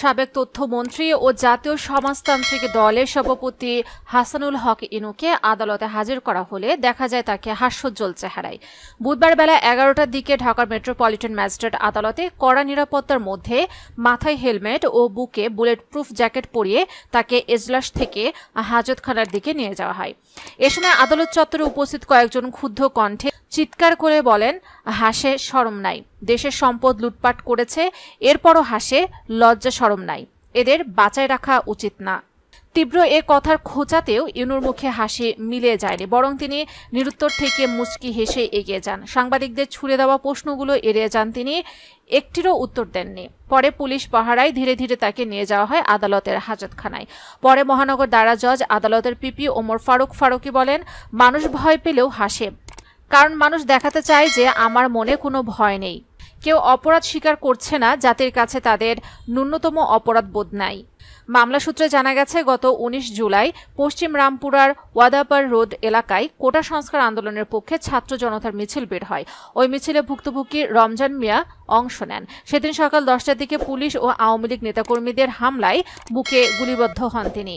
সাবেক তথ্যমন্ত্রী ও জাতীয় সমাজতান্ত্রিক দলের সভাপতি হাসানুল হক ইনুকে আদালতে হাজির করা হলে দেখা যায় তাকে হাস্যোজ্জ্বল চেহারায়। বুধবার বেলা 11টার দিকে ঢাকার মেট্রোপলিটন ম্যাজিস্ট্রেট আদালতে কড়া নিরাপত্তার মধ্যে মাথায় হেলমেট ও বুকে বুলেট প্রুফ জ্যাকেট পরিয়ে তাকে এজলাস থেকে হাজতখানার দিকে নিয়ে যাওয়া হয়। এ সময় আদালত চত্বরে উপস্থিত কয়েকজন ক্ষুব্ধ কণ্ঠে চিৎকার করে বলেন, হাসে শরম নাই, দেশের সম্পদ লুটপাট করেছে, এরপরও হাসে, লজ্জা শরম নাই, এদের বাঁচায় রাখা উচিত না। তীব্র এ কথার খোঁচাতেও ইনুর মুখে হাসি মিলিয়ে যায়নি, বরং তিনি নিরুত্তর থেকে মুচকি হেসে এগিয়ে যান। সাংবাদিকদের ছুড়ে দেওয়া প্রশ্নগুলো এড়িয়ে যান তিনি, একটিরও উত্তর দেননি। পরে পুলিশ পাহারায় ধীরে ধীরে তাকে নিয়ে যাওয়া হয় আদালতের হাজতখানায়। পরে মহানগর দায়রা জজ আদালতের পিপি ওমর ফারুকি বলেন, মানুষ ভয় পেলেও হাসে, কারণ মানুষ দেখাতে চায় যে আমার মনে কোনো ভয় নেই। কেউ অপরাধ স্বীকার করছে না যাদের কাছে তাদের ন্যূনতম অপরাধ বোধ নাই। মামলা সূত্রে জানা গেছে, গত 19 জুলাই পশ্চিম রামপুরার ওয়াদাপার রোড এলাকায় কোটা সংস্কার আন্দোলনের পক্ষে ছাত্র জনতার মিছিল বের হয়। ওই মিছিলে ভুক্তভোগী রমজান মিয়া অংশ নেন। সেদিন সকাল 10টার দিকে পুলিশ ও আওয়ামী লীগ নেতাকর্মীদের হামলায় বুকে গুলিবিদ্ধ হন তিনি।